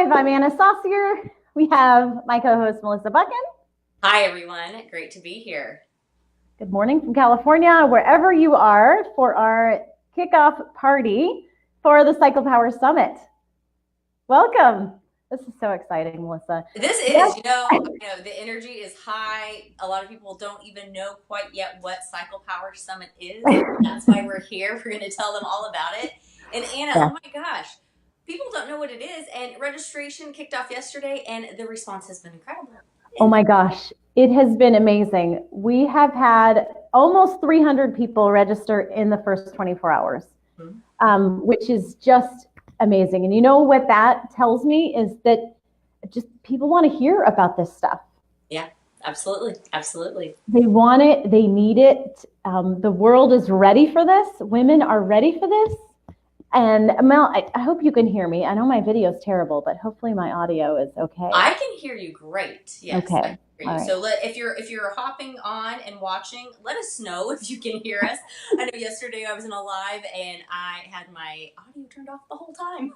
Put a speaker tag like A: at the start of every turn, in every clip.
A: Live. I'm Anna Saucier. We have my co-host Melissa Buchan.
B: Hi, everyone. Great to be here.
A: Good morning from California, wherever you are, for our kickoff party for the Cycle Power Summit. Welcome. This is so exciting, Melissa.
B: This is,
A: Yes.
B: the energy is high. A lot of people don't even know quite yet what Cycle Power Summit is. That's why we're here. We're going to tell them all about it. And Anna,
A: Yeah.
B: oh my gosh, people don't know what it is. And registration kicked off yesterday, and the response has been incredible.
A: Oh my gosh, it has been amazing. We have had almost 300 people register in the first 24 hours, which is just amazing. And you know what that tells me is that just people want to hear about this stuff.
B: Yeah, absolutely. Absolutely.
A: They want it. They need it. The world is ready for this. Women are ready for this. And Mel, I hope you can hear me. I know my video is terrible, but hopefully my audio is okay.
B: I can hear you great. Yes.
A: Okay.
B: I can hear you.
A: Right.
B: So if you're hopping on and watching, let us know if you can hear us. I know yesterday I was in a live and I had my audio turned off the whole time.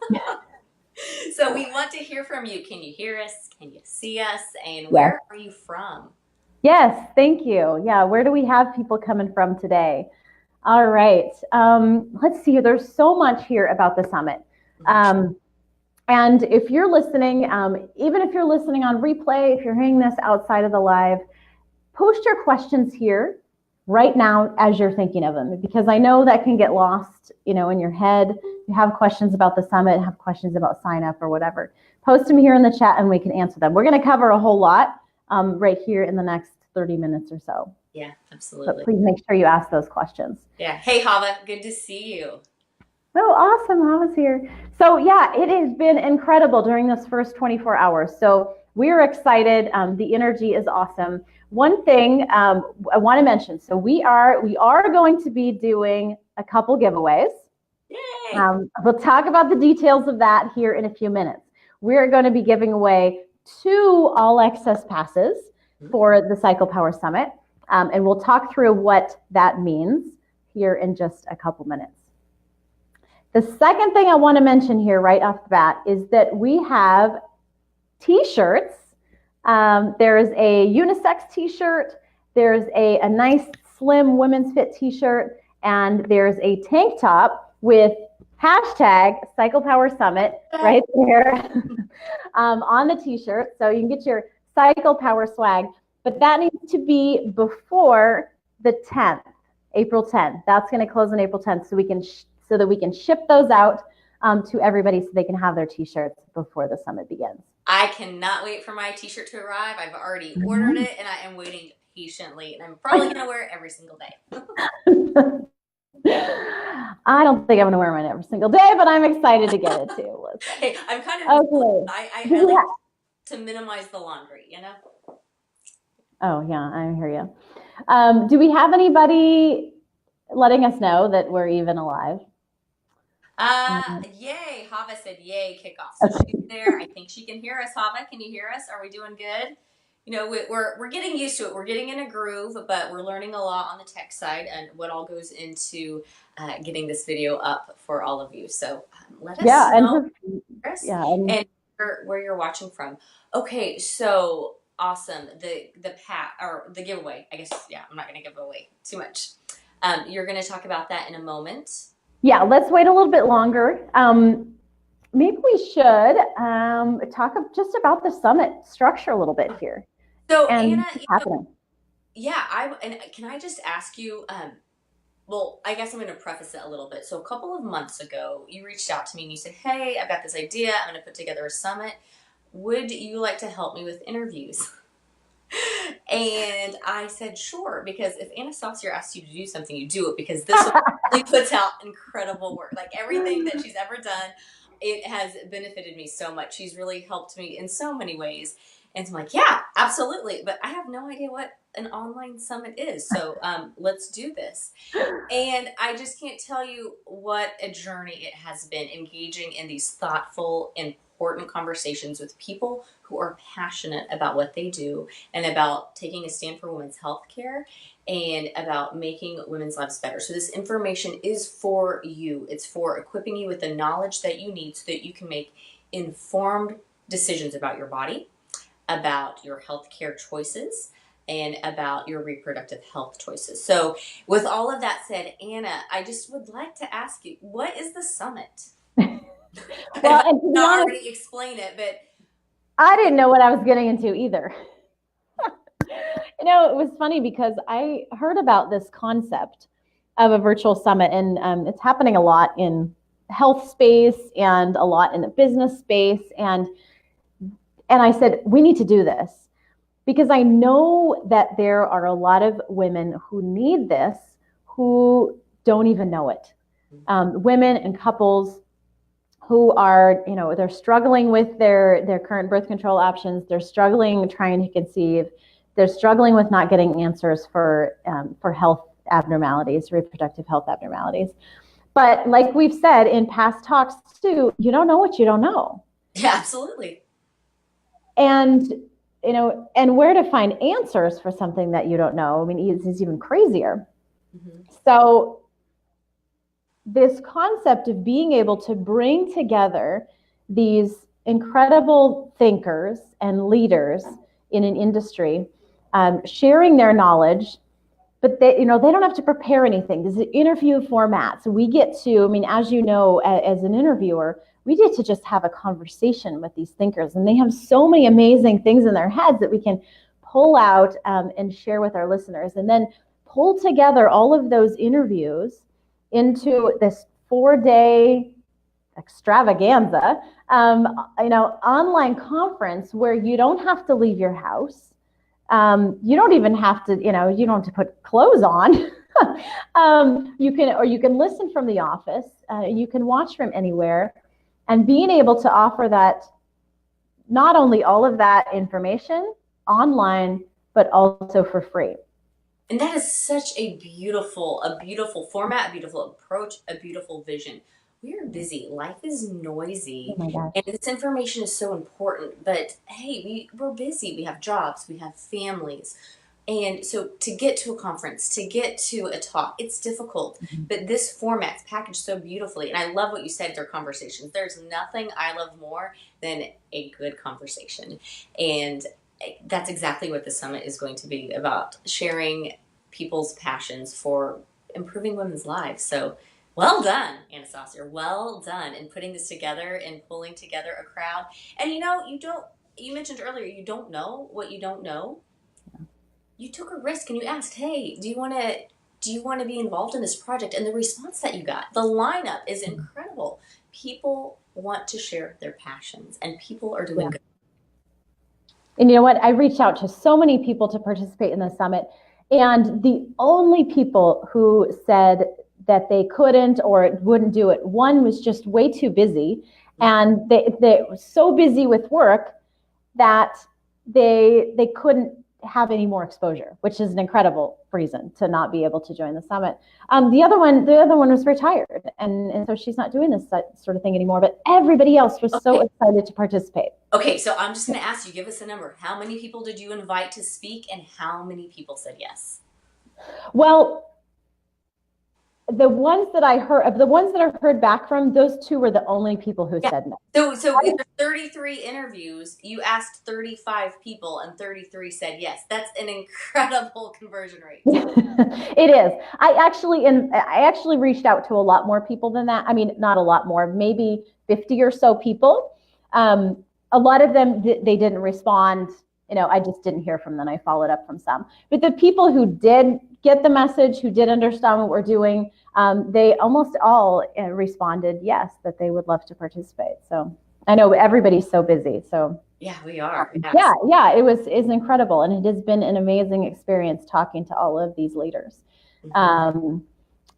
B: So we want to hear from you. Can you hear us? Can you see us? And where are you from?
A: Yes, thank you. Yeah, where do we have people coming from today? All right. Let's see. There's so much here about the summit. And if you're listening, even if you're listening on replay, if you're hearing this outside of the live, post your questions here right now as you're thinking of them, because I know that can get lost, in your head. You have questions about the summit, have questions about sign up or whatever. Post them here in the chat and we can answer them. We're going to cover a whole lot right here in the next 30 minutes or so.
B: Yeah, absolutely.
A: But please make sure you ask those questions.
B: Yeah. Hey, Hava, good to see you.
A: Oh, awesome. Hava's here. So yeah, it has been incredible during this first 24 hours. So we're excited. The energy is awesome. One thing I want to mention, so we are going to be doing a couple giveaways.
B: Yay!
A: We'll talk about the details of that here in a few minutes. We're going to be giving away 2 all access passes for the Cycle Power Summit. And we'll talk through what that means here in just a couple minutes. The second thing I want to mention here right off the bat is that we have t-shirts. There's a unisex t-shirt, there's a nice slim women's fit t-shirt, and there's a tank top with hashtag Cycle Power Summit right there on the t-shirt. So you can get your Cycle Power swag, but that needs to be before the 10th, April 10th. That's going to close on April 10th, so that we can ship those out to everybody so they can have their t-shirts before the summit begins.
B: I cannot wait for my t-shirt to arrive. I've already ordered it and I am waiting patiently, and I'm probably going to wear it every single day.
A: I don't think I'm going to wear mine every single day, but I'm excited to get it too.
B: Hey, I'm kind of okay. I like to minimize the laundry,
A: Oh yeah, I hear you. Do we have anybody letting us know that we're even alive?
B: Yay. Hava said yay, kickoff. So she's there. I think she can hear us. Hava, can you hear us? Are we doing good? We're getting used to it. We're getting in a groove, but we're learning a lot on the tech side and what all goes into getting this video up for all of you. So let us know, and where you're watching from. Okay, so awesome. The giveaway. I guess I'm not going to give away too much. You're going to talk about that in a moment.
A: Yeah, let's wait a little bit longer. Maybe we should talk just about the summit structure a little bit here.
B: So Anna, can I just ask you? Well, I guess I'm going to preface it a little bit. So a couple of months ago, you reached out to me and you said, "Hey, I've got this idea. I'm going to put together a summit. Would you like to help me with interviews?" And I said, sure, because if Anna Saucier asks you to do something, you do it, because this really puts out incredible work. Like everything that she's ever done, it has benefited me so much. She's really helped me in so many ways. And so I'm like, yeah, absolutely. But I have no idea what an online summit is. So let's do this. And I just can't tell you what a journey it has been, engaging in these thoughtful, important conversations with people who are passionate about what they do and about taking a stand for women's health care and about making women's lives better. So this information is for you. It's for equipping you with the knowledge that you need so that you can make informed decisions about your body, about your healthcare choices, and about your reproductive health choices. So, with all of that said, Anna, I just would like to ask you, what is the summit?
A: Well, and to be honest,
B: already explain it, but
A: I didn't know what I was getting into either. You know, it was funny because I heard about this concept of a virtual summit, and it's happening a lot in health space and a lot in the business space, and I said we need to do this because I know that there are a lot of women who need this who don't even know it. Women and couples who are, you know, they're struggling with their current birth control options. They're struggling trying to conceive. They're struggling with not getting answers for health abnormalities, reproductive health abnormalities. But like we've said in past talks too, you don't know what you don't know.
B: Yeah, absolutely.
A: And, you know, and where to find answers for something that you don't know, I mean, is even crazier. Mm-hmm. So this concept of being able to bring together these incredible thinkers and leaders in an industry, sharing their knowledge, but they don't have to prepare anything. This is an interview format. So we get to, I mean, as you know, as an interviewer, we get to just have a conversation with these thinkers, and they have so many amazing things in their heads that we can pull out and share with our listeners, and then pull together all of those interviews into this 4-day extravaganza, online conference where you don't have to leave your house. You don't even have to, you don't have to put clothes on. You can listen from the office. You can watch from anywhere, and being able to offer that, not only all of that information online, but also for free.
B: And that is such a beautiful format, a beautiful approach, a beautiful vision. We are busy. Life is noisy.
A: Oh,
B: and this information is so important. But hey, we're busy. We have jobs. We have families. And so to get to a conference, to get to a talk, it's difficult. Mm-hmm. But this format's packaged so beautifully. And I love what you said, their conversations. There's nothing I love more than a good conversation. And that's exactly what the summit is going to be about, sharing people's passions for improving women's lives. So well done, Anna Saucier. Well done in putting this together and pulling together a crowd. And you mentioned earlier, you don't know what you don't know. Yeah. You took a risk and you asked, hey, do you want to be involved in this project? And the response that you got, the lineup is incredible. People want to share their passions, and people are doing good.
A: And you know what? I reached out to so many people to participate in the summit, and the only people who said that they couldn't or wouldn't do it, one was just way too busy, and they were so busy with work that they couldn't have any more exposure, which is an incredible reason to not be able to join the summit. The other one was retired, and so she's not doing this sort of thing anymore. But everybody else was so excited to participate.
B: Okay, so I'm just going to ask you, give us a number. How many people did you invite to speak, and how many people said yes?
A: Well, the ones that I heard back from, those two were the only people who said no.
B: So with the 33 interviews, you asked 35 people, and 33 said yes. That's an incredible conversion rate.
A: It is. I actually reached out to a lot more people than that. I mean, not a lot more, maybe 50 or so people. A lot of them, they didn't respond. I just didn't hear from them. I followed up from some. But the people who did get the message, who did understand what we're doing, they almost all responded yes, that they would love to participate. So I know everybody's so busy. So
B: yeah, we are.
A: Yeah, it's incredible. And it has been an amazing experience talking to all of these leaders. Mm-hmm.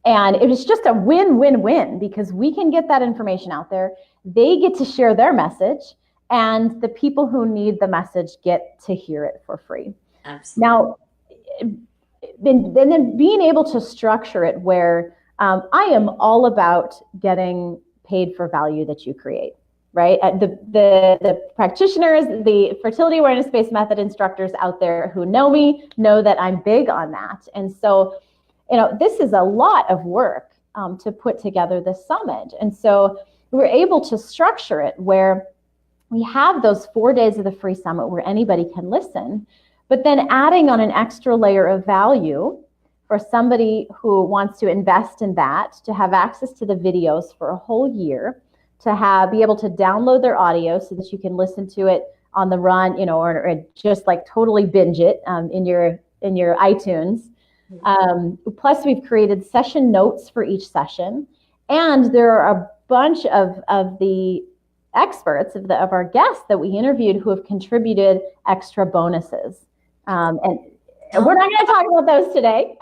A: And it was just a win-win-win because we can get that information out there. They get to share their message, and the people who need the message get to hear it for free.
B: Absolutely.
A: Now, then being able to structure it where I am all about getting paid for value that you create, right? The practitioners, the fertility awareness-based method instructors out there who know me know that I'm big on that. And so, this is a lot of work to put together this summit. And so we're able to structure it where we have those 4 days of the free summit where anybody can listen, but then adding on an extra layer of value for somebody who wants to invest in that, to have access to the videos for a whole year, to be able to download their audio so that you can listen to it on the run, or just like totally binge it in your iTunes. Plus, we've created session notes for each session, and there are a bunch of the experts of our guests that we interviewed who have contributed extra bonuses. And we're not going to talk about those today.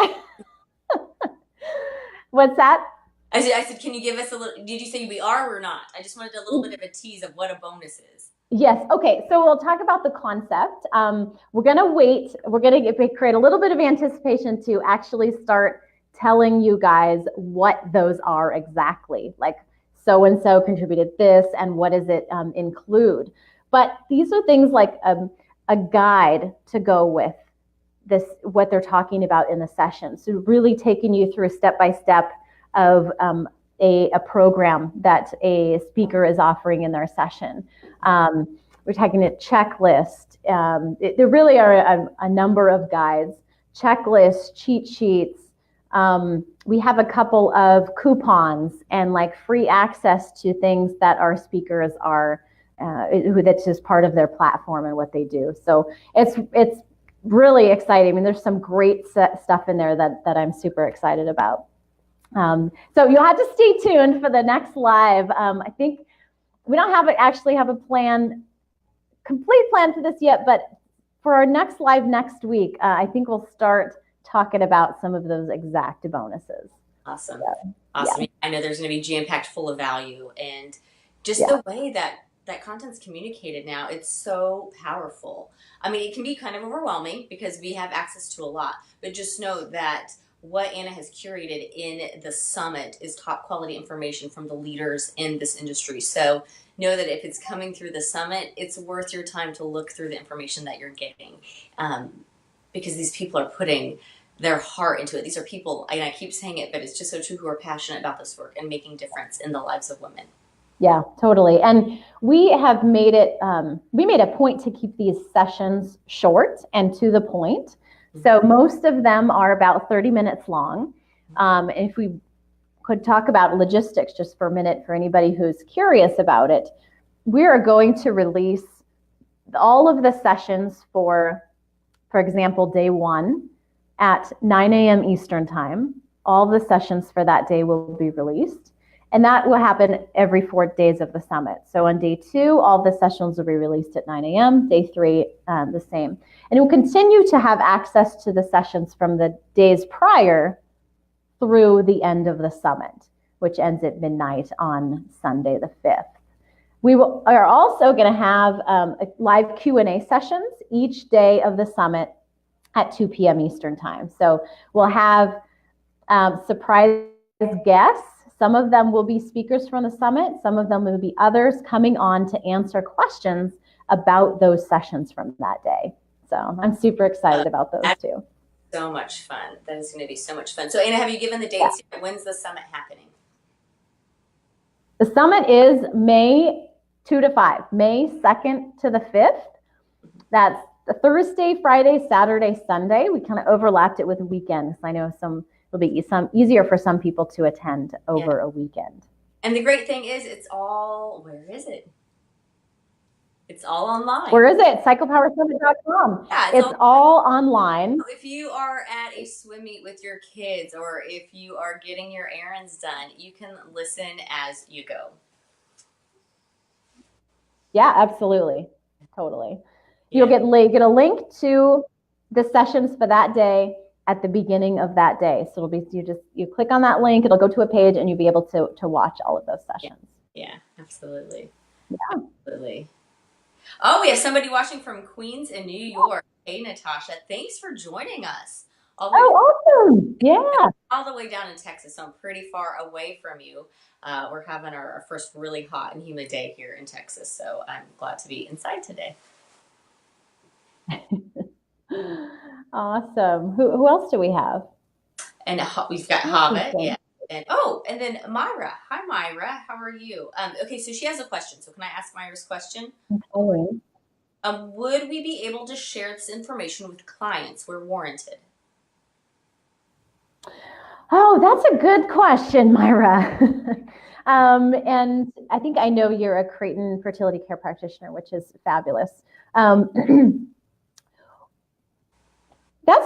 A: What's that?
B: I said, can you give us a little, did you say we are or not? I just wanted a little bit of a tease of what a bonus is.
A: Yes. Okay. So we'll talk about the concept. We're going to wait. We're going to create a little bit of anticipation to actually start telling you guys what those are exactly. Like, so-and-so contributed this, and what does it include? But these are things like a guide to go with this, what they're talking about in the session. So really taking you through step-by-step of a program that a speaker is offering in their session. We're taking a checklist. There really are a number of guides, checklists, cheat sheets. We have a couple of coupons and like free access to things that our speakers are, that's just part of their platform and what they do. So it's really exciting. I mean, there's some great stuff in there that I'm super excited about. So you'll have to stay tuned for the next live. I think we don't actually have a complete plan for this yet, but for our next live next week, I think we'll start talking about some of those exact bonuses.
B: Awesome.
A: So,
B: awesome.
A: Yeah.
B: I know there's going to be jam-packed full of value, and just the way that content's communicated now, it's so powerful. I mean, it can be kind of overwhelming because we have access to a lot, but just know that what Anna has curated in the summit is top quality information from the leaders in this industry. So know that if it's coming through the summit, it's worth your time to look through the information that you're getting, because these people are putting their heart into it. These are people, and I keep saying it, but it's just so true, who are passionate about this work and making difference in the lives of women.
A: Yeah, totally. And we have made it, we made a point to keep these sessions short and to the point. So most of them are about 30 minutes long. If we could talk about logistics just for a minute for anybody who's curious about it, we are going to release all of the sessions for example, day 1 at 9 a.m. Eastern time. All the sessions for that day will be released. And that will happen every 4 days of the summit. So on day 2, all the sessions will be released at 9 a.m. Day 3, the same. And we'll continue to have access to the sessions from the days prior through the end of the summit, which ends at midnight on Sunday the 5th. We are also going to have live Q&A sessions each day of the summit at 2 p.m. Eastern time. So we'll have surprise guests. Some of them will be speakers from the summit. Some of them will be others coming on to answer questions about those sessions from that day. So I'm super excited about those too.
B: So much fun. That is going to be so much fun. So Anna, have you given the dates? Yeah. When's the summit happening?
A: The summit is May 2 to 5, May 2nd to the 5th. That's the Thursday, Friday, Saturday, Sunday. We kind of overlapped it with a weekend. So I know it'll be easier for some people to attend over a weekend.
B: And the great thing is, where is it? It's all online.
A: Where is it? CyclePowerSummit.com. Yeah, it's all online.
B: So if you are at a swim meet with your kids, or if you are getting your errands done, you can listen as you go.
A: Yeah, absolutely. Totally. Yeah. You'll get a link to the sessions for that day at the beginning of that day. So it'll be, you click on that link, it'll go to a page, and you'll be able to watch all of those sessions.
B: Yeah, absolutely.
A: Yeah.
B: Absolutely. Oh, we have somebody watching from Queens in New York. Hey, Natasha, thanks for joining us.
A: Awesome. Yeah.
B: All the way down in Texas, so I'm pretty far away from you. We're having our first really hot and humid day here in Texas, so I'm glad to be inside today.
A: Awesome. Who else do we have?
B: And we've got Hobbit, yeah. And then Myra. Hi, Myra. How are you? Okay, so she has a question. So can I ask Myra's question?
A: Okay.
B: Would we be able to share this information with clients where warranted?
A: Oh, that's a good question, Myra. And I think I know you're a Creighton fertility care practitioner, which is fabulous. That's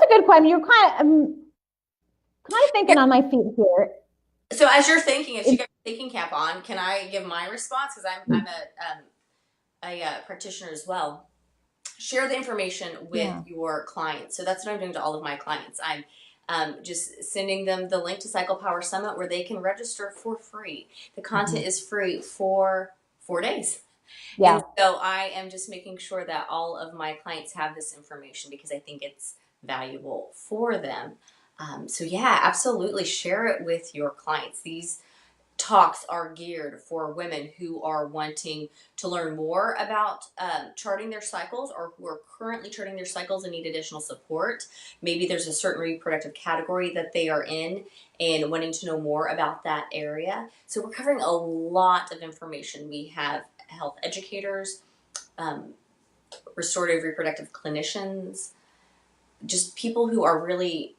A: a good question. You're kind of thinking on my feet here.
B: So as you're thinking, if you got your thinking cap on, can I give my response? Because I'm a practitioner as well. Share the information with your clients. So that's what I'm doing to all of my clients. I'm just sending them the link to Cycle Power Summit where they can register for free. The content is free for 4 days.
A: Yeah.
B: And so I am just making sure that all of my clients have this information because I think it's valuable for them. So yeah, absolutely share it with your clients. These talks are geared for women who are wanting to learn more about charting their cycles or who are currently charting their cycles and need additional support. Maybe there's a certain reproductive category that they are in and wanting to know more about that area. So we're covering a lot of information. We have health educators, restorative reproductive clinicians, just people who are really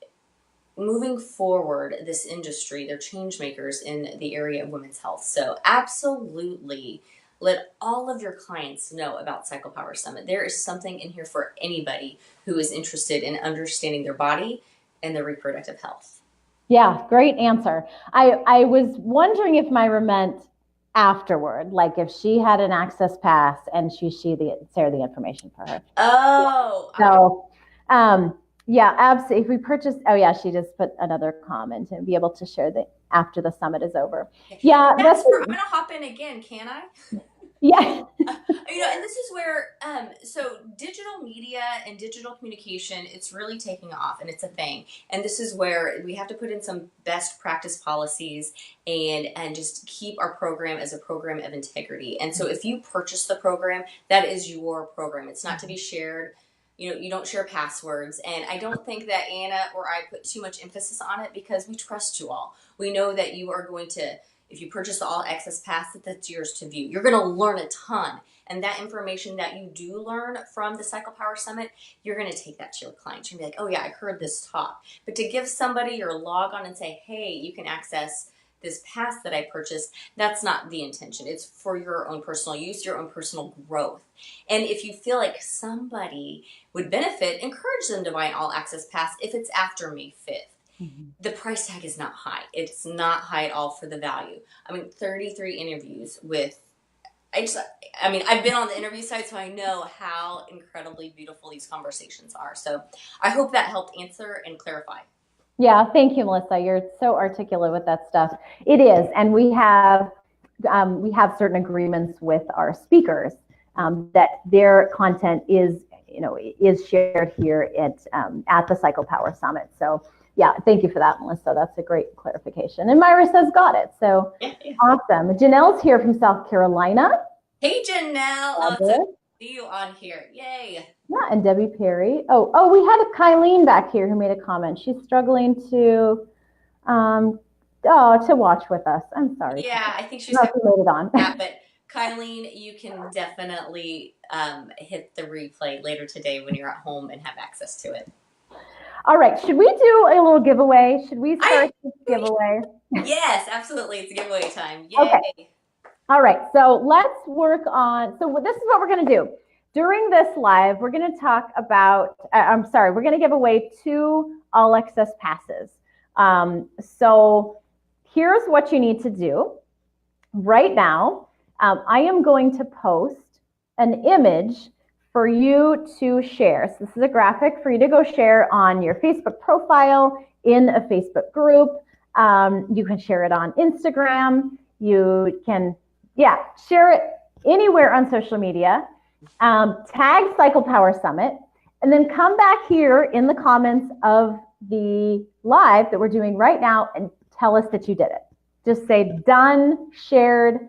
B: moving forward this industry. They're change makers in the area of women's health. So absolutely let all of your clients know about Cycle Power Summit. There is something in here for anybody who is interested in understanding their body and their reproductive health.
A: Yeah, great answer. I was wondering if Myra meant afterward, like if she had an access pass and she share the information for her.
B: Oh.
A: So, yeah, absolutely. If we purchased, oh yeah, she just put another comment and be able to share the after the summit is over. Yeah,
B: I'm gonna hop in again, can I?
A: Yeah.
B: And this is where so digital media and digital communication, it's really taking off and it's a thing. And this is where we have to put in some best practice policies and just keep our program as a program of integrity. And so if you purchase the program, that is your program. It's not to be shared. You don't share passwords. And I don't think that Anna or I put too much emphasis on it because we trust you all. We know that you are going to, if you purchase the All Access Pass, that's yours to view. You're going to learn a ton. And that information that you do learn from the Cycle Power Summit, you're going to take that to your clients. You're going to be like, oh yeah, I heard this talk. But to give somebody your log on and say, hey, you can access this pass that I purchased, that's not the intention. It's for your own personal use, your own personal growth. And if you feel like somebody would benefit, encourage them to buy an All Access Pass if it's after May 5th. Mm-hmm. The price tag is not high. It's not high at all for the value. 33 interviews with, I've been on the interview side, so I know how incredibly beautiful these conversations are. So I hope that helped answer and clarify.
A: Yeah, thank you, Melissa. You're so articulate with that stuff. It is, and we have certain agreements with our speakers that their content is shared here at the Cycle Power Summit. So yeah, thank you for that, Melissa. That's a great clarification. And Myra says got it. So awesome. Janelle's here from South Carolina.
B: Hey, Janelle. To see you on here. Yay.
A: Yeah, and Debbie Perry. Oh, we had a Kylene back here who made a comment. She's struggling to watch with us. I'm sorry.
B: Yeah, I think she's
A: made it on.
B: Yeah, but Kylene, you can definitely hit the replay later today when you're at home and have access to it.
A: All right, should we do a little giveaway? Should we start this giveaway?
B: Yes, absolutely. It's giveaway time. Yay.
A: Okay. All right, so let's work on, so this is what we're going to do. During this live, we're going to talk about, we're going to give away 2 All Access passes. So here's what you need to do. Right now, I am going to post an image for you to share. So this is a graphic for you to go share on your Facebook profile, in a Facebook group. You can share it on Instagram. You can, share it anywhere on social media. Tag Cycle Power Summit, and then come back here in the comments of the live that we're doing right now and tell us that you did it. Just say done, shared,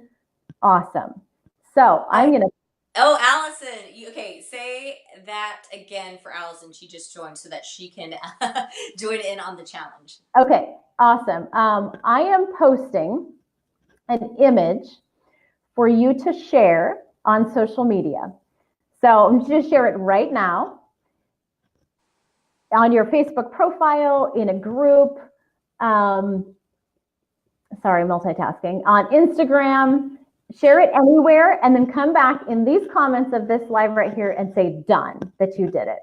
A: awesome. So I'm going to
B: Oh, Allison. Okay, say that again for Allison. She just joined so that she can join in on the challenge.
A: Okay, awesome. I am posting an image for you to share on social media. So I'm just going to share it right now on your Facebook profile, in a group, sorry, multitasking, on Instagram, share it anywhere, and then come back in these comments of this live right here and say done, that you did it.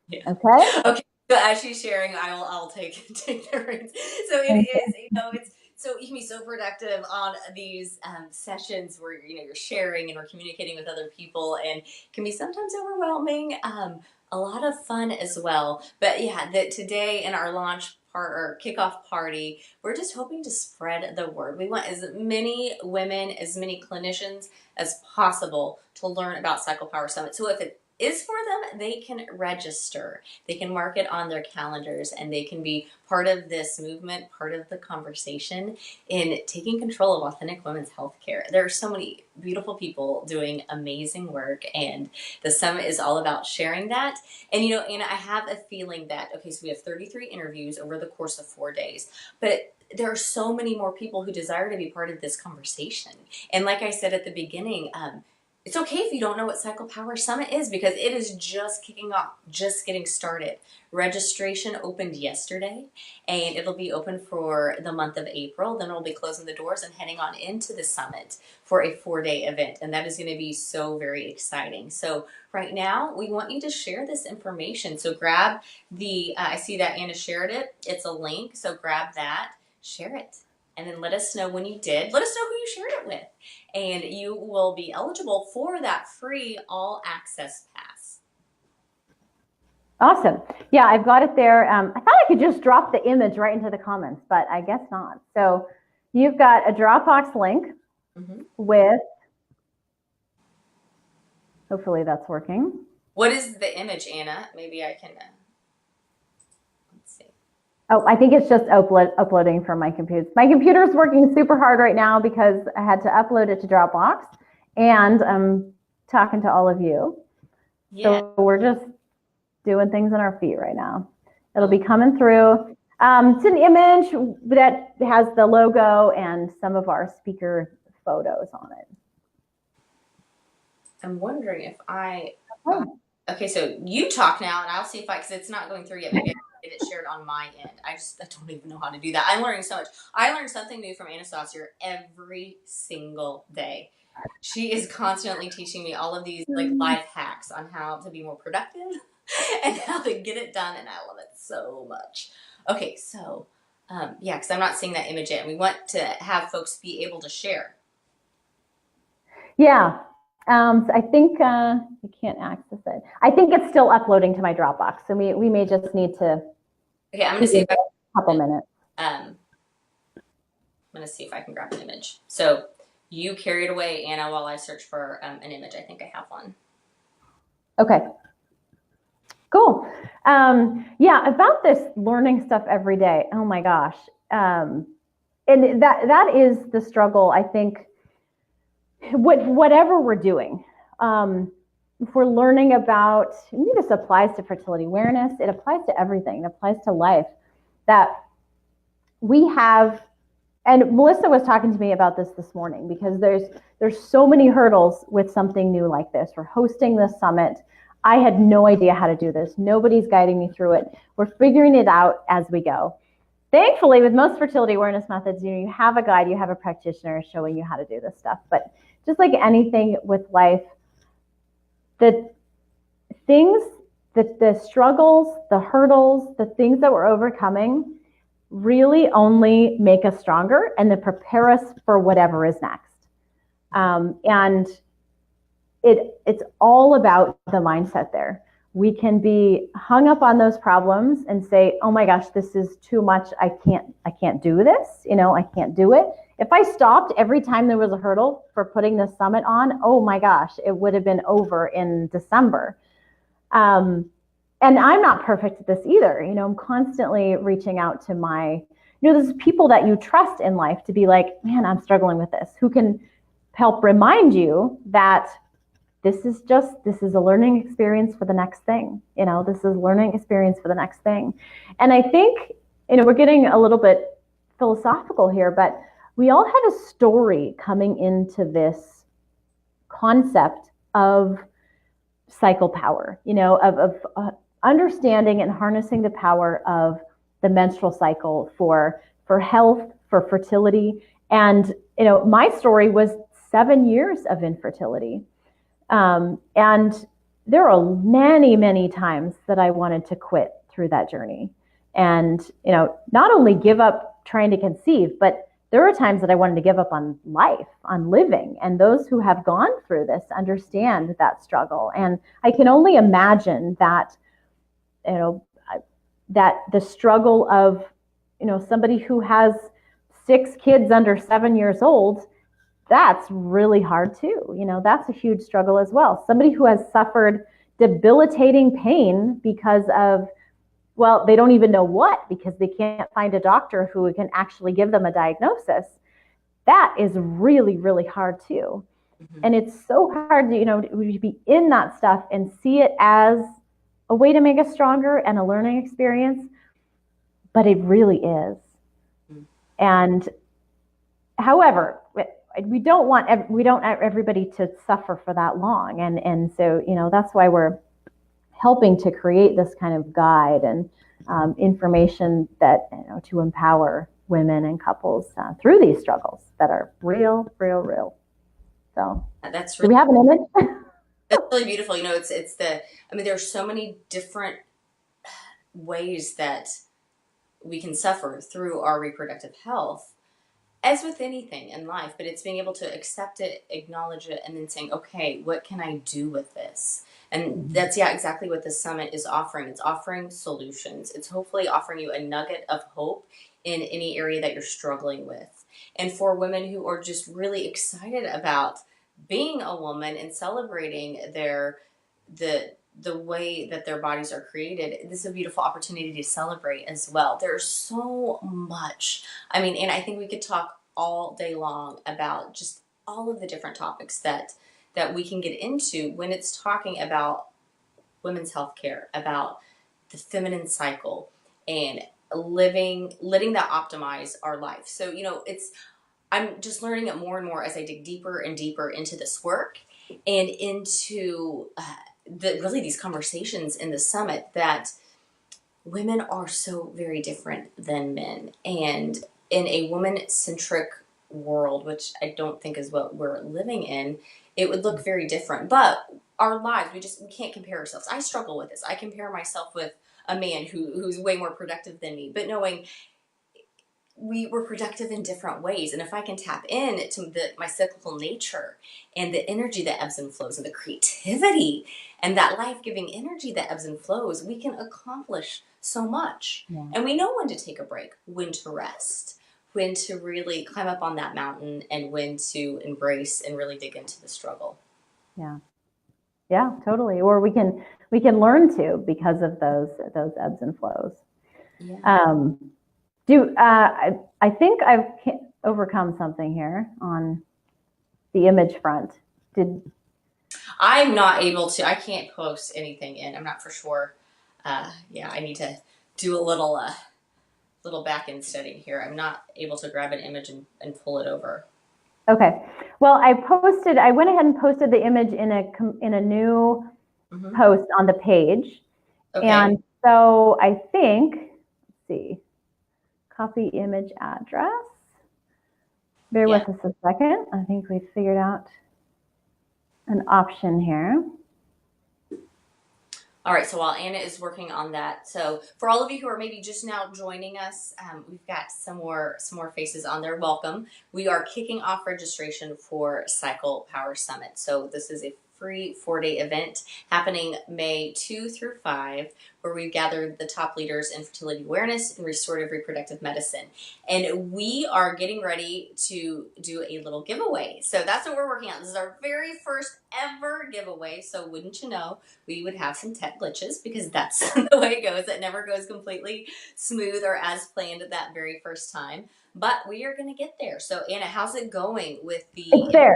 B: Yeah.
A: Okay?
B: Okay. So as she's sharing, I'll take the reins. So it is, it's so you can be so productive on these sessions where you're sharing and we're communicating with other people, and it can be sometimes overwhelming. A lot of fun as well. But yeah, that today in our launch part or kickoff party, we're just hoping to spread the word. We want as many women, as many clinicians as possible to learn about Cycle Power Summit. So if it is for them, they can register. They can mark it on their calendars, and they can be part of this movement, part of the conversation in taking control of authentic women's healthcare. There are so many beautiful people doing amazing work, and the summit is all about sharing that. And Anna, I have a feeling that, okay, so we have 33 interviews over the course of 4 days, but there are so many more people who desire to be part of this conversation. And like I said at the beginning, it's okay if you don't know what Cycle Power Summit is, because it is just kicking off, just getting started. Registration opened yesterday, and it'll be open for the month of April. Then we'll be closing the doors and heading on into the summit for a 4-day event, and that is going to be so very exciting. So right now, we want you to share this information. So grab the, I see that Anna shared it. It's a link, so grab that, share it, and then let us know when you did. Let us know who you shared it with, and you will be eligible for that free all access pass.
A: Awesome. Yeah, I've got it there. I thought I could just drop the image right into the comments, but I guess not. So you've got a Dropbox link with, hopefully that's working.
B: What is the image, Anna? Maybe I can, let's see.
A: Oh, I think it's just uploading from my computer. My computer's working super hard right now because I had to upload it to Dropbox, and I'm talking to all of you.
B: Yeah.
A: So we're just doing things on our feet right now. It'll be coming through. It's an image that has the logo and some of our speaker photos on it.
B: I'm wondering if okay, so you talk now, and I'll see if because it's not going through yet. Maybe I can get it shared on my end. I don't even know how to do that. I'm learning so much. I learn something new from Anna Saucier every single day. She is constantly teaching me all of these life hacks on how to be more productive and how to get it done, and I love it so much. Okay, so yeah, because I'm not seeing that image yet, and we want to have folks be able to share.
A: Yeah. So I think you can't access it. I think it's still uploading to my Dropbox, so we may just need to.
B: Okay, I'm going to see if I can,
A: a couple minutes.
B: I'm going to see if I can grab an image. So you carry it away, Anna, while I search for an image. I think I have one.
A: Okay. Cool. Yeah, about this learning stuff every day. Oh my gosh. And that is the struggle, I think. Whatever we're doing, if we're learning about, this applies to fertility awareness, it applies to everything, it applies to life, that we have, and Melissa was talking to me about this morning, because there's so many hurdles with something new like this. We're hosting this summit. I had no idea how to do this. Nobody's guiding me through it. We're figuring it out as we go. Thankfully, with most fertility awareness methods, you have a guide, you have a practitioner showing you how to do this stuff. But just like anything with life, the things, the struggles, the hurdles, the things that we're overcoming really only make us stronger and then prepare us for whatever is next. And it's all about the mindset there. We can be hung up on those problems and say, oh my gosh, this is too much. I can't do this. I can't do it. If I stopped every time there was a hurdle for putting this summit on, oh my gosh, it would have been over in December. And I'm not perfect at this either. I'm constantly reaching out to there's people that you trust in life to be like, man, I'm struggling with this, who can help remind you that this is a learning experience for the next thing. This is learning experience for the next thing. And I think, we're getting a little bit philosophical here, but we all had a story coming into this concept of cycle power, of understanding and harnessing the power of the menstrual cycle for health, for fertility. And, my story was 7 years of infertility. And there are many, many times that I wanted to quit through that journey. And, not only give up trying to conceive, but there are times that I wanted to give up on life, on living. And those who have gone through this understand that struggle. And I can only imagine that, that the struggle of, somebody who has 6 kids under 7 years old, that's really hard too. That's a huge struggle as well. Somebody who has suffered debilitating pain because of, well, they don't even know what, because they can't find a doctor who can actually give them a diagnosis. That is really, really hard too. Mm-hmm. And it's so hard to, be in that stuff and see it as a way to make us stronger and a learning experience. But it really is. Mm-hmm. And however, we don't want everybody to suffer for that long. And so, that's why we're helping to create this kind of guide and information that, to empower women and couples through these struggles that are real. So
B: that's
A: really, do we have an image?
B: That's really beautiful. There's so many different ways that we can suffer through our reproductive health, as with anything in life, but it's being able to accept it, acknowledge it, and then saying, okay, what can I do with this? And that's, exactly what the summit is offering. It's offering solutions. It's hopefully offering you a nugget of hope in any area that you're struggling with. And for women who are just really excited about being a woman and celebrating the way that their bodies are created, this is a beautiful opportunity to celebrate as well. There's so much. And I think we could talk all day long about just all of the different topics that we can get into when it's talking about women's health care, about the feminine cycle, and letting that optimize our life. So, I'm just learning it more and more as I dig deeper and deeper into this work and into these conversations in the summit, that women are so very different than men. And in a woman-centric world, which I don't think is what we're living in, it would look very different. But our lives, we can't compare ourselves. I struggle with this. I compare myself with a man who's way more productive than me, but knowing we were productive in different ways. And if I can tap in to my cyclical nature and the energy that ebbs and flows and the creativity and that life-giving energy that ebbs and flows, we can accomplish so much. Yeah. And we know when to take a break, when to rest, when to really climb up on that mountain, and when to embrace and really dig into the struggle.
A: Yeah, totally. Or we can learn to, because of those ebbs and flows. Yeah. I think I've overcome something here on the image front.
B: I'm not able to. I can't post anything in. I'm not for sure. I need to do a little back end studying here. I'm not able to grab an image and pull it over.
A: Okay. Well, I went ahead and posted the image in a new mm-hmm. post on the page. Okay. And so I think, let's see. Copy image address. Bear with us a second. I think we've figured out an option here.
B: All right, so while Anna is working on that, so for all of you who are maybe just now joining us, we've got some more faces on there. Welcome. We are kicking off registration for Cycle Power Summit. So this is a free 4-day event happening May 2 through 5, where we've gathered the top leaders in fertility awareness and restorative reproductive medicine. And we are getting ready to do a little giveaway. So that's what we're working on. This is our very first ever giveaway. So wouldn't you know, we would have some tech glitches, because that's the way it goes. It never goes completely smooth or as planned that very first time. But we are going to get there. So Anna, how's it going with the...
A: It's there.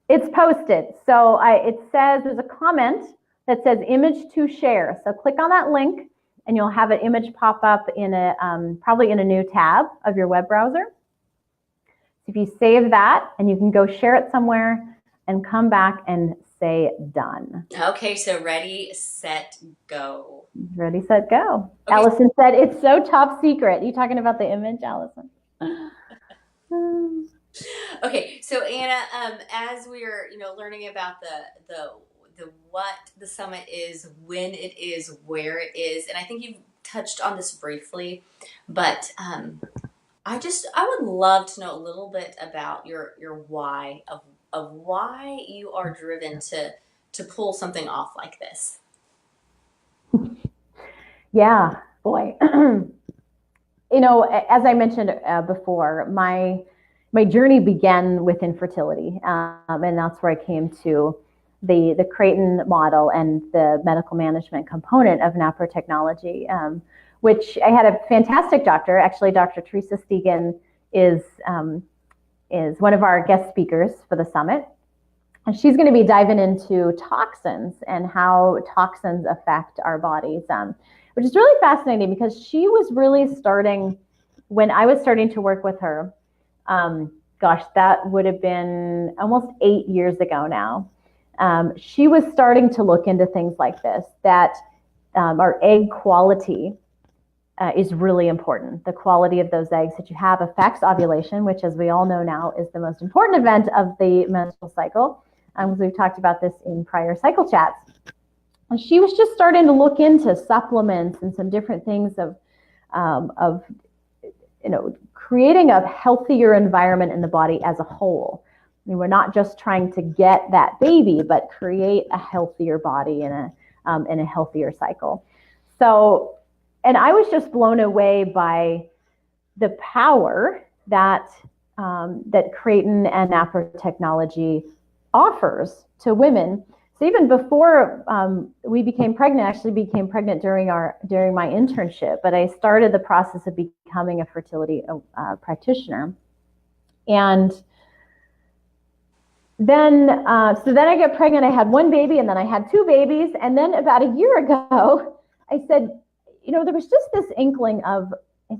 A: It's posted. So it says there's a comment that says image to share. So click on that link and you'll have an image pop up in a probably in a new tab of your web browser. So if you save that and you can go share it somewhere and come back and say done.
B: Okay, so ready, set, go.
A: Ready, set, go.
B: Okay.
A: Allison said it's so top secret. You talking about the image, Allison?
B: Okay, so Anna, as we are, learning about the what the summit is, when it is, where it is, and I think you've touched on this briefly, but I would love to know a little bit about your why of why you are driven to pull something off like this.
A: Yeah, boy. As I mentioned before, my journey began with infertility, and that's where I came to the Creighton model and the medical management component of NAPRO technology, which I had a fantastic doctor. Actually, Dr. Teresa Stegan is one of our guest speakers for the summit. And she's going to be diving into toxins and how toxins affect our bodies, which is really fascinating because she was really starting, when I was starting to work with her, gosh, that would have been almost 8 years ago now. She was starting to look into things like this, that our egg quality is really important. The quality of those eggs that you have affects ovulation, which, as we all know now, is the most important event of the menstrual cycle. We've talked about this in prior cycle chats. And she was just starting to look into supplements and some different things of creating a healthier environment in the body as a whole. I mean, we're not just trying to get that baby, but create a healthier body in a healthier cycle. So, and I was just blown away by the power that Creighton and NAPRO technology offers to women. So even before we became pregnant, actually became pregnant during my internship, but I started the process of becoming a fertility practitioner. And then I got pregnant. I had one baby, and then I had two babies. And then about a year ago, I said, there was just this inkling of,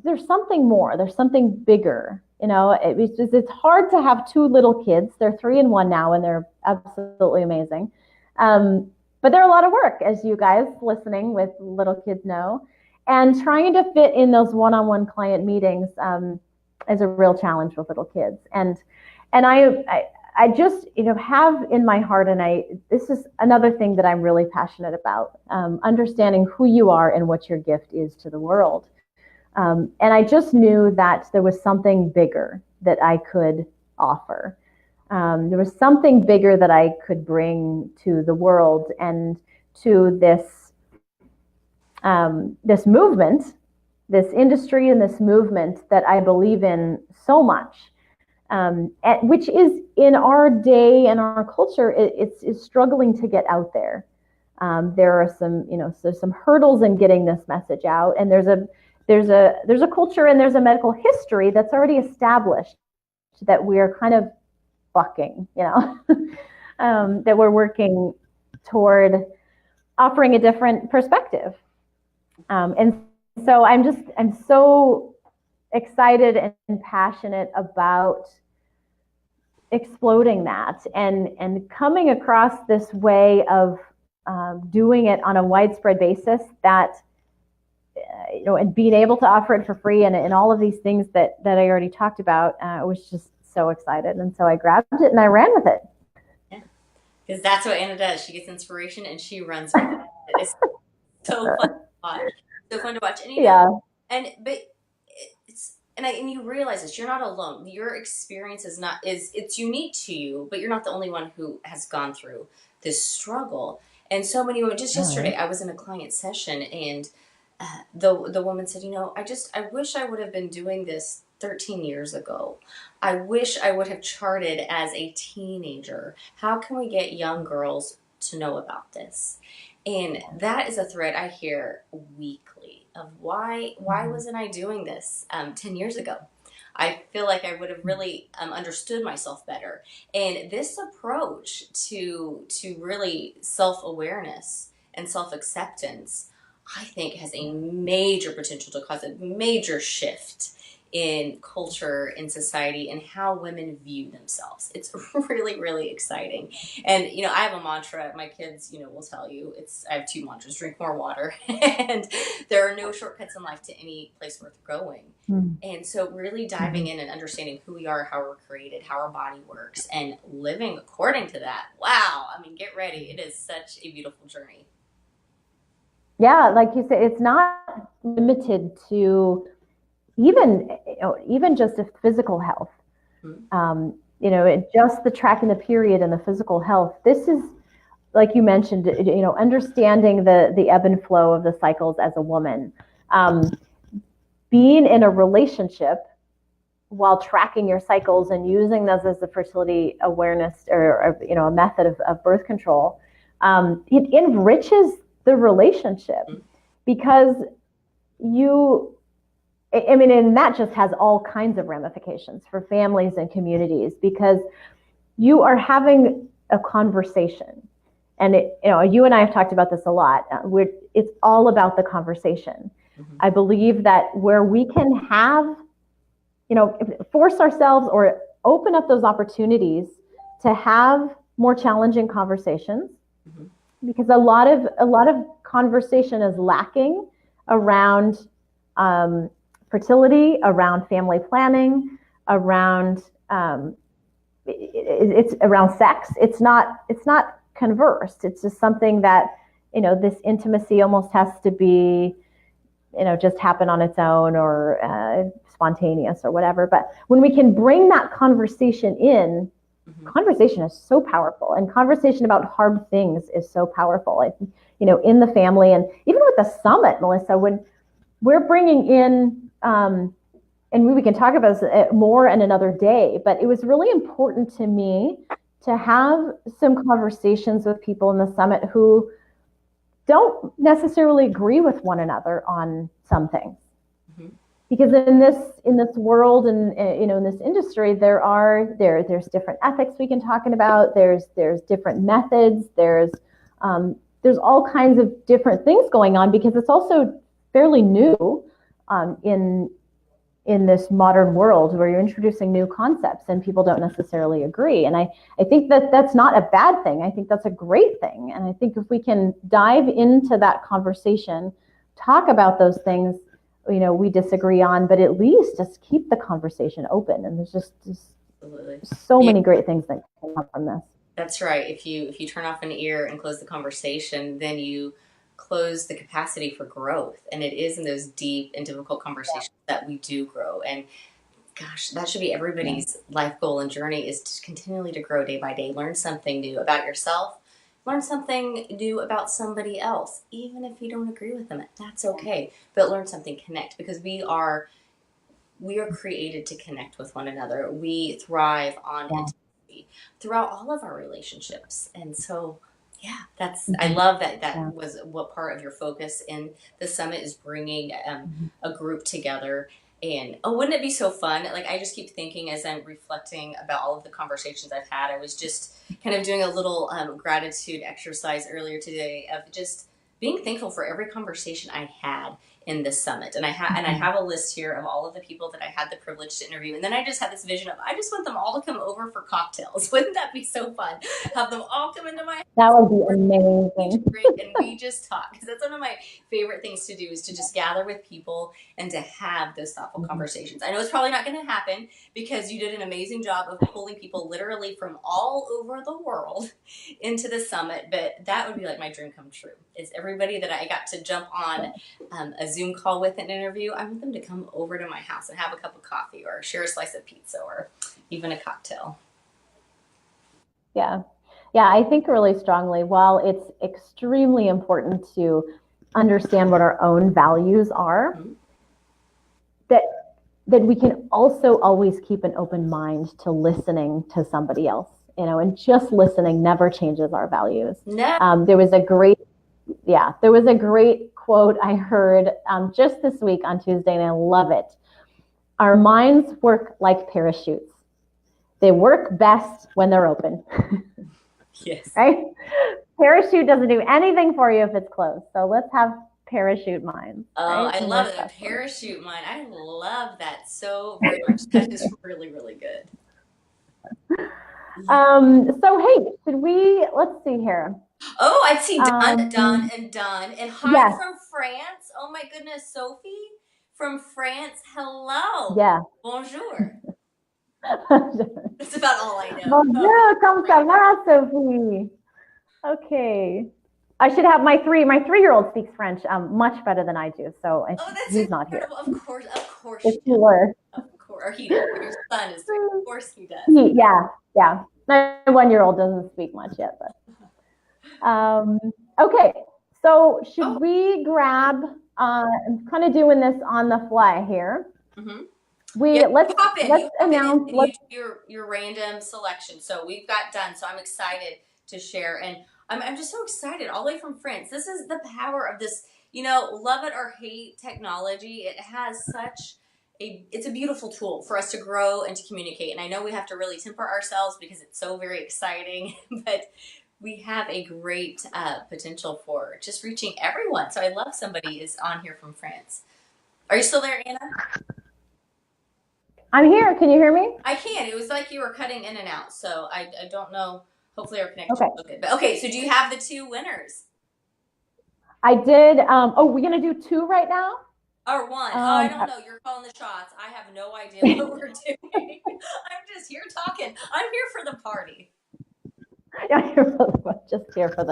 A: there's something more, there's something bigger. It's hard to have two little kids. They're 3 and 1 now, and they're absolutely amazing. But they're a lot of work, as you guys listening with little kids know. And trying to fit in those one-on-one client meetings is a real challenge with little kids. And I just, have in my heart, and this is another thing that I'm really passionate about, understanding who you are and what your gift is to the world. And I just knew that there was something bigger that I could offer. There was something bigger that I could bring to the world and to this movement, this industry and this movement that I believe in so much, which is in our day and our culture, it's struggling to get out there. There are some hurdles in getting this message out, and there's a culture and there's a medical history that's already established that we're kind of bucking, that we're working toward offering a different perspective. And so I'm so excited and passionate about exploding that and coming across this way of doing it on a widespread basis that, and being able to offer it for free and all of these things that I already talked about, I was just so excited. And so I grabbed it and I ran with it.
B: Yeah, because that's what Anna does. She gets inspiration and she runs with it. It's so fun to watch. So fun to watch. And and you realize this, you're not alone. Your experience it's unique to you, but you're not the only one who has gone through this struggle. And so many women, just yesterday, I was in a client session and the woman said, I wish I would have been doing this 13 years ago. I wish I would have charted as a teenager. How can we get young girls to know about this? And that is a thread I hear weekly of why wasn't I doing this 10 years ago? I feel like I would have really understood myself better. And this approach to really self-awareness and self-acceptance, I think, has a major potential to cause a major shift in culture, in society, and how women view themselves. It's really, really exciting. And I have a mantra. My kids, will tell you, I have two mantras: drink more water, and there are no shortcuts in life to any place worth going. And so, really diving in and understanding who we are, how we're created, how our body works, and living according to that. Wow! I mean, get ready. It is such a beautiful journey.
A: Yeah, like you said, it's not limited to even just a physical health. Just the tracking the period and the physical health. This is, like you mentioned, understanding the ebb and flow of the cycles as a woman. Being in a relationship while tracking your cycles and using those as a fertility awareness or a method of birth control, it enriches the relationship because and that just has all kinds of ramifications for families and communities because you are having a conversation. And you and I have talked about this a lot. It's all about the conversation. I believe that where we can have, force ourselves or open up those opportunities to have more challenging conversations, because a lot of conversation is lacking around fertility, around family planning, around it's around sex. It's not conversed. It's just something that this intimacy almost has to be just happen on its own or spontaneous or whatever. But when we can bring that conversation in, conversation is so powerful, and conversation about hard things is so powerful. I think in the family, and even with the summit, Melissa, when we're bringing in and we can talk about this more in another day, but it was really important to me to have some conversations with people in the summit who don't necessarily agree with one another on some things. Because in this world and in this industry, there's different ethics we can talk about. There's different methods. There's all kinds of different things going on because it's also fairly new in this modern world where you're introducing new concepts and people don't necessarily agree. And I think that's not a bad thing. I think that's a great thing. And I think if we can dive into that conversation, talk about those things, we disagree on, but at least just keep the conversation open. And there's just so many great things that can come from this.
B: That's right. If you turn off an ear and close the conversation, then you close the capacity for growth. And it is in those deep and difficult conversations that we do grow. And gosh, that should be everybody's life goal and journey, is to continually to grow day by day, learn something new about yourself, learn something new about somebody else, even if you don't agree with them. That's okay. But learn something, connect, because we are created to connect with one another. We thrive on intimacy throughout all of our relationships. And so I love that was what part of your focus in the summit is bringing a group together. And wouldn't it be so fun? Like, I just keep thinking as I'm reflecting about all of the conversations I've had. I was just kind of doing a little gratitude exercise earlier today of just being thankful for every conversation I had in this summit. And I have a list here of all of the people that I had the privilege to interview. And then I just had this vision of, I just want them all to come over for cocktails. Wouldn't that be so fun? Have them all come into my house.
A: That would be amazing.
B: And we just talk. Because that's one of my favorite things to do, is to just gather with people and to have those thoughtful conversations. I know it's probably not going to happen because you did an amazing job of pulling people literally from all over the world into the summit. But that would be like my dream come true, is everybody that I got to jump on a Zoom call with an interview, I want them to come over to my house and have a cup of coffee or share a slice of pizza or even a cocktail.
A: Yeah, I think really strongly, while it's extremely important to understand what our own values are, that we can also always keep an open mind to listening to somebody else, and just listening never changes our values.
B: No.
A: There was a great quote I heard just this week on Tuesday, and I love it. Our minds work like parachutes. They work best when they're open.
B: Yes.
A: Right? Parachute doesn't do anything for you if it's closed. So let's have parachute minds.
B: Oh,
A: Right?
B: I
A: And
B: love
A: work
B: it. A
A: best for us.
B: parachute mind. I love that so very much. That is really, really good.
A: So hey, let's see here.
B: Oh, I see done, done,
A: Um,
B: and done. And hi
A: yes,
B: from France. Oh my goodness, Sophie from France. Hello.
A: yeah.
B: Bonjour. That's about all I know.
A: Bonjour, comment ça va, Sophie? Okay. I should have my 3-year-old speaks French much better than I do, so
B: Oh, that's
A: he's not here.
B: incredible. Of course
A: If
B: she
A: he
B: does.
A: were.
B: Of course. Or he does. Your son is 3. Of course he does.
A: Yeah. My 1-year-old doesn't speak much yet, but okay. So should we grab? I'm kind of doing this on the fly here.
B: Mm-hmm.
A: Let's announce.
B: You do your random selection. So we've got done. So I'm excited to share, and I'm just so excited all the way from France. This is the power of this. Love it or hate technology. It has it's a beautiful tool for us to grow and to communicate. And I know we have to really temper ourselves because it's so very exciting, but we have a great potential for just reaching everyone. So I love somebody is on here from France. Are you still there, Anna?
A: I'm here. Can you hear me?
B: I can. It was like you were cutting in and out. So I don't know. Hopefully our connection is okay. But okay, so do you have the 2 winners?
A: I did. We're going to do 2 right now?
B: Or 1? I don't know. You're calling the shots. I have no idea what we're doing. I'm just here talking. I'm here for the party.
A: Yeah, just here for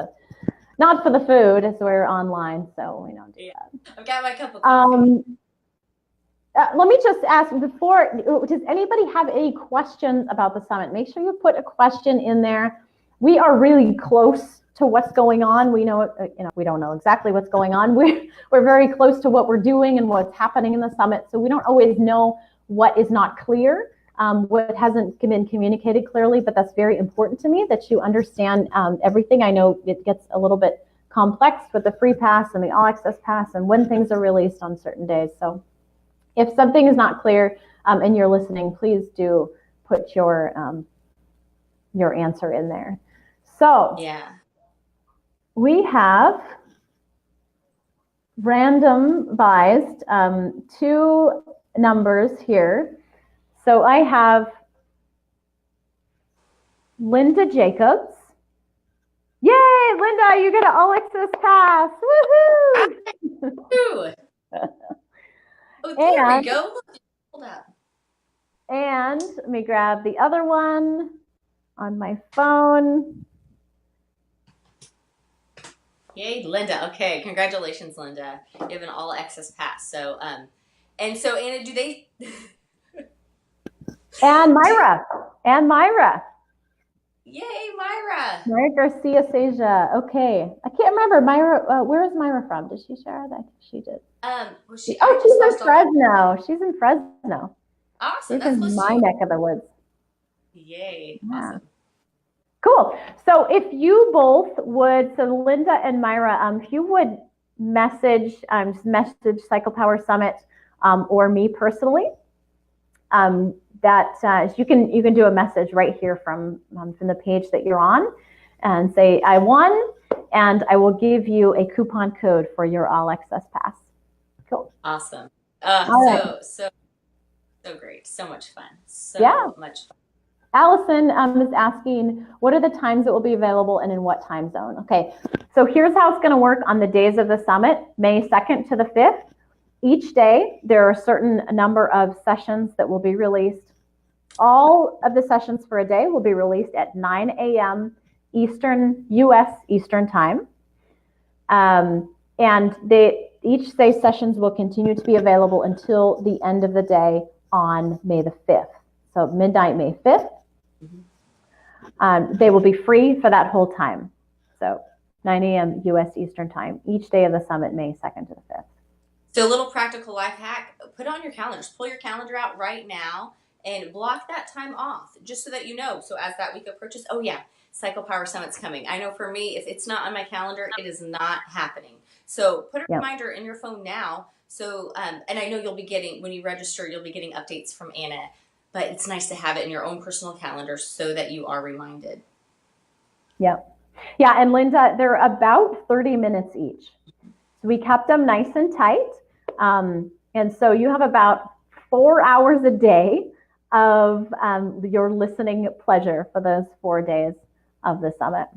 A: not for the food, as we're online, so we don't do that.
B: I've got my cup of coffee.
A: Let me just ask before, does anybody have any questions about the summit? Make sure you put a question in there. We are really close to what's going on. We know, we don't know exactly what's going on. We're very close to what we're doing and what's happening in the summit. So we don't always know what is not clear, what hasn't been communicated clearly, but that's very important to me that you understand everything. I know it gets a little bit complex with the free pass and the all access pass and when things are released on certain days. So if something is not clear and you're listening, please do put your answer in there. So
B: yeah,
A: we have randomized 2 numbers here. So I have Linda Jacobs. Yay, Linda, you get an all access pass. Woohoo!
B: Oh, there we go. Look, hold up.
A: And let me grab the other one on my phone.
B: Yay, Linda. Okay, congratulations, Linda. You have an all access pass. So, and so Anna, do they?
A: And Myra.
B: Yay, Myra.
A: Myra Garcia Seja. Okay, I can't remember Myra. Where is Myra from? Did she share that? She did.
B: She's
A: in Fresno. She's in Fresno.
B: Awesome.
A: She's in my neck of the woods.
B: Yay.
A: Yeah.
B: Awesome.
A: Cool. So if you both would, so Linda and Myra, if you would message Cycle Power Summit or me personally, you can do a message right here from the page that you're on and say, I won, and I will give you a coupon code for your all access pass. Cool.
B: Awesome. So great. So much fun. Much fun.
A: Allison is asking, what are the times that will be available and in what time zone? Okay, so here's how it's going to work on the days of the summit, May 2nd to the 5th. Each day, there are a certain number of sessions that will be released. All of the sessions for a day will be released at 9 a.m. U.S. Eastern Time. And each day sessions will continue to be available until the end of the day on May the 5th. So midnight, May 5th. They will be free for that whole time. So 9 a.m. U.S. Eastern Time, each day of the summit, May 2nd to the 5th.
B: So a little practical life hack, put on your calendar. Just pull your calendar out right now and block that time off, just so that you know. So as that week approaches, oh yeah, Cycle Power Summit's coming. I know for me, if it's not on my calendar, it is not happening. So put a reminder in your phone now So, and I know you'll be getting, when you register, you'll be getting updates from Anna, but it's nice to have it in your own personal calendar so that you are reminded.
A: Yep. Yeah, and Linda, they're about 30 minutes each. So we kept them nice and tight. And so you have about 4 hours a day of your listening pleasure for those 4 days of the summit.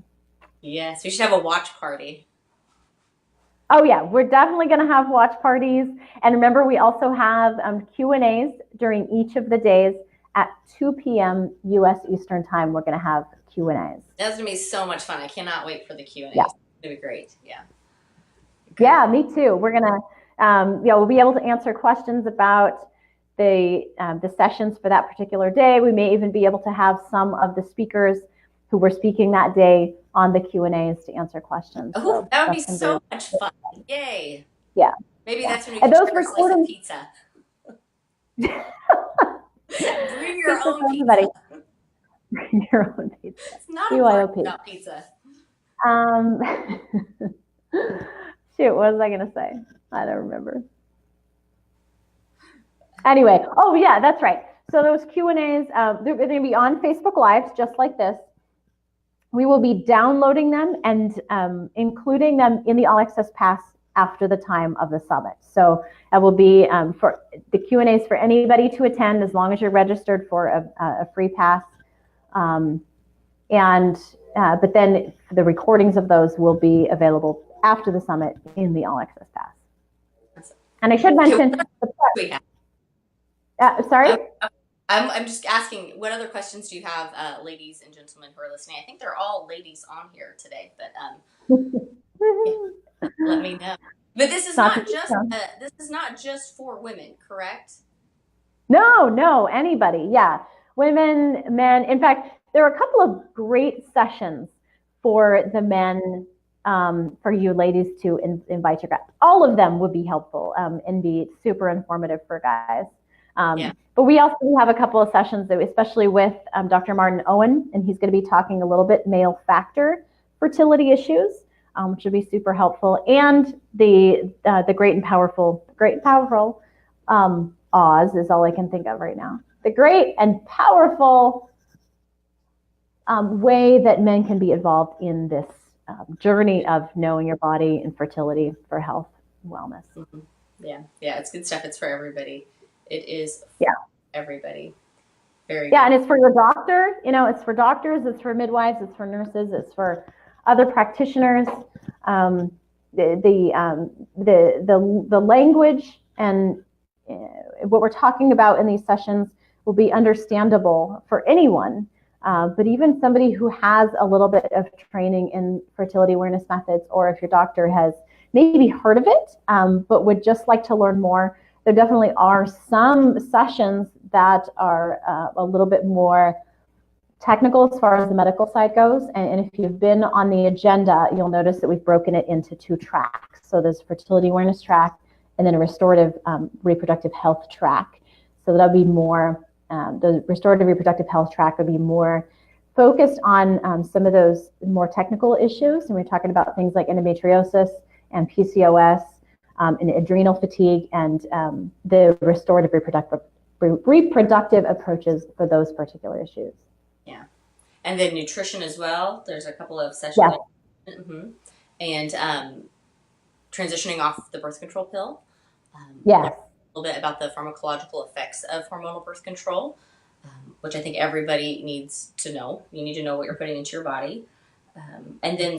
B: Yes, we should have a watch party.
A: Oh yeah, we're definitely going to have watch parties. And remember, we also have Q&As during each of the days at 2 p.m. U.S. Eastern Time. We're going to have Q&As.
B: That's going to be so much fun. I cannot wait for the Q&As.
A: Yeah.
B: It's going to be great. Yeah.
A: Yeah, me too. We're going to, we'll be able to answer questions about the sessions for that particular day. We may even be able to have some of the speakers who were speaking that day on the Q&As to answer questions.
B: Oh,
A: so
B: that would be so much fun. Yay.
A: Yeah.
B: Maybe
A: yeah.
B: that's when we
A: and
B: can
A: those
B: share a slice of pizza. Bring your own pizza.
A: Bring your own pizza.
B: It's not
A: BYOP.
B: a about pizza.
A: Shoot, what was I going to say? I don't remember. Anyway, oh yeah, that's right. So those Q&As, they're going to be on Facebook Lives, just like this. We will be downloading them and including them in the All Access Pass after the time of the summit. So it will be for the Q&As for anybody to attend as long as you're registered for a free pass. But then the recordings of those will be available after the summit in the All Access Pass. And I should mention, sorry?
B: I'm just asking, what other questions do you have, ladies and gentlemen who are listening? I think they're all ladies on here today, but yeah, let me know. But this is not just for women, correct?
A: No, anybody. Yeah, women, men. In fact, there are a couple of great sessions for the men, for you ladies to invite your guys. All of them would be helpful and be super informative for guys. Yeah. But we also have a couple of sessions, especially with Dr. Martin Owen, and he's going to be talking a little bit male factor fertility issues, which would be super helpful. And the great and powerful Oz is all I can think of right now. The great and powerful way that men can be involved in this journey of knowing your body and fertility for health and wellness.
B: Mm-hmm. Yeah, it's good stuff. It's for everybody. It is for everybody. Very good.
A: And it's for your doctor. It's for doctors. It's for midwives. It's for nurses. It's for other practitioners. The language and what we're talking about in these sessions will be understandable for anyone, but even somebody who has a little bit of training in fertility awareness methods, or if your doctor has maybe heard of it, but would just like to learn more. There definitely are some sessions that are a little bit more technical as far as the medical side goes. And if you've been on the agenda, you'll notice that we've broken it into 2 tracks. So there's fertility awareness track and then a restorative reproductive health track. So that'll be more, the restorative reproductive health track would be more focused on some of those more technical issues. And we're talking about things like endometriosis and PCOS, and adrenal fatigue, and the restorative reproductive approaches for those particular issues.
B: Yeah, and then nutrition as well. There's a couple of sessions. Yeah. Mm-hmm. And transitioning off the birth control pill.
A: Yes.
B: A little bit about the pharmacological effects of hormonal birth control, which I think everybody needs to know. You need to know what you're putting into your body. And then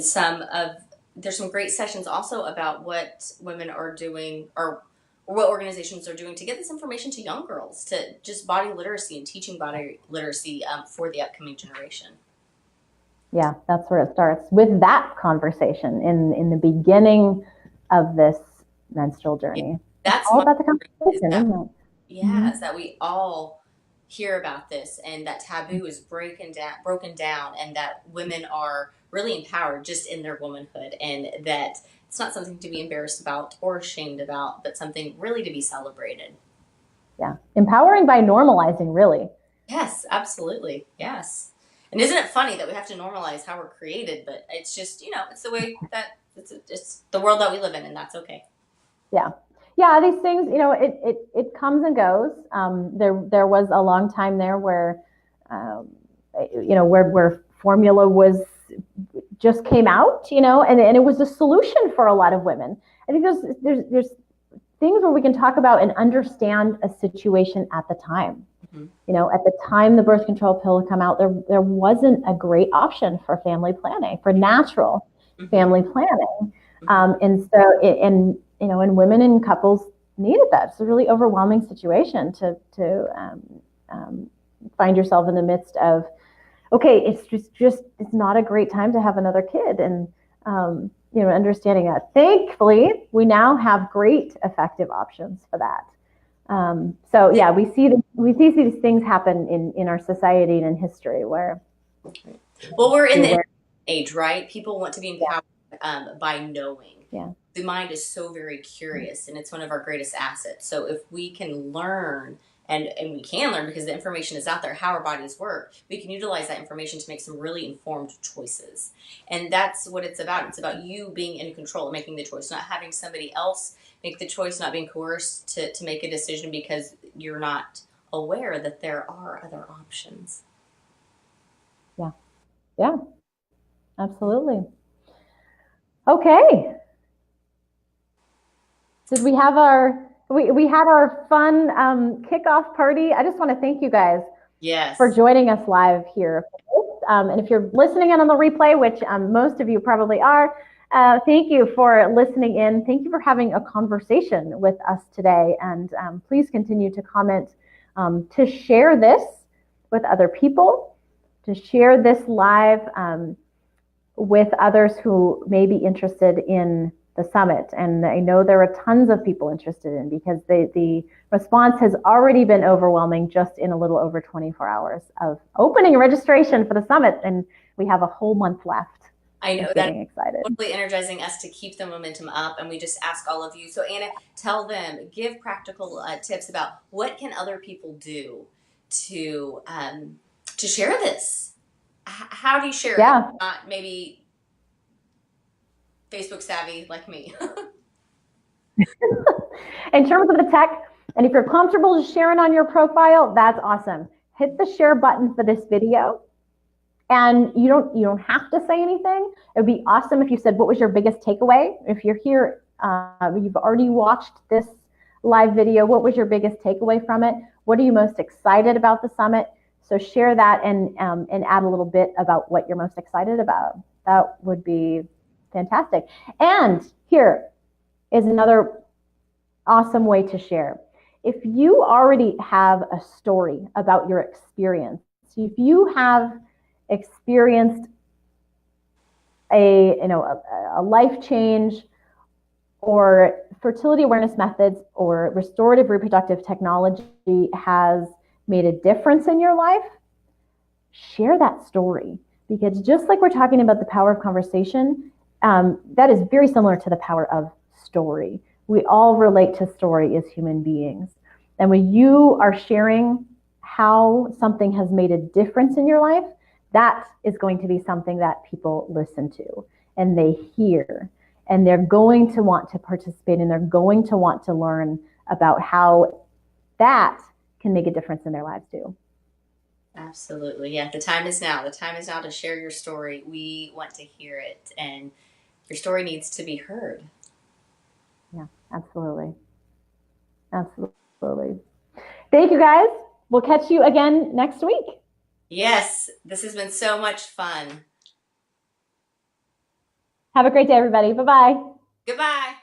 B: there's some great sessions also about what women are doing, or what organizations are doing to get this information to young girls, to just body literacy and teaching body literacy for the upcoming generation.
A: Yeah, that's where it starts, with that conversation in the beginning of this menstrual journey.
B: That's
A: all about the conversation, isn't it?
B: Yeah, is that we all hear about this, and that taboo is broken down, and that women are really empowered just in their womanhood, and that it's not something to be embarrassed about or ashamed about, but something really to be celebrated.
A: Yeah, empowering by normalizing, really.
B: Yes, absolutely. Yes. And isn't it funny that we have to normalize how we're created, but it's just, it's the way that it's the world that we live in, and that's okay.
A: Yeah. yeah, these things, it comes and goes. There was a long time there where, um, where formula was just came out, and it was a solution for a lot of women. I think there's things where we can talk about and understand a situation at the time.
B: Mm-hmm.
A: At the time the birth control pill had come out, there wasn't a great option for family planning, for natural
B: Mm-hmm.
A: family planning.
B: Mm-hmm.
A: And women and couples needed that. It's a really overwhelming situation to find yourself in the midst of, okay, it's it's not a great time to have another kid. And, understanding that. Thankfully, we now have great effective options for that. So yeah, we see these things happen in our society and in history where.
B: Well, we're in the age, right? People want to be empowered by knowing.
A: Yeah.
B: The mind is so very curious, and it's one of our greatest assets. So if we can learn, and we can learn because the information is out there, how our bodies work, we can utilize that information to make some really informed choices. And that's what it's about. It's about you being in control, making the choice, not having somebody else make the choice, not being coerced to make a decision because you're not aware that there are other options.
A: Yeah, absolutely. Okay. Did we have we had our fun kickoff party. I just want to thank you guys for joining us live here. And if you're listening in on the replay, which most of you probably are, thank you for listening in. Thank you for having a conversation with us today. And please continue to comment, to share this with other people, to share this live with others who may be interested in the summit. And I know there are tons of people interested in, because the response has already been overwhelming just in a little over 24 hours of opening registration for the summit. And we have a whole month left.
B: I know
A: that's excited.
B: Totally energizing us to keep the momentum up. And we just ask all of you. So Anna, tell them, give practical tips about what can other people do to share this. How do you share it? Not maybe Facebook savvy like me.
A: In terms of the tech, and if you're comfortable just sharing on your profile, that's awesome. Hit the share button for this video. And you don't have to say anything. It would be awesome if you said, what was your biggest takeaway? If you're here, you've already watched this live video, what was your biggest takeaway from it? What are you most excited about the summit? So share that and add a little bit about what you're most excited about. That would be fantastic. And here is another awesome way to share. If you already have a story about your experience, if you have experienced a life change, or fertility awareness methods or restorative reproductive technology has made a difference in your life, share that story. Because just like we're talking about the power of conversation, that is very similar to the power of story. We all relate to story as human beings. And when you are sharing how something has made a difference in your life, that is going to be something that people listen to and they hear. And they're going to want to participate, and they're going to want to learn about how that can make a difference in their lives too.
B: Absolutely. Yeah, the time is now. The time is now to share your story. We want to hear it, and your story needs to be heard.
A: Yeah, absolutely. Absolutely. Thank you, guys. We'll catch you again next week.
B: Yes, this has been so much fun.
A: Have a great day, everybody. Bye-bye.
B: Goodbye.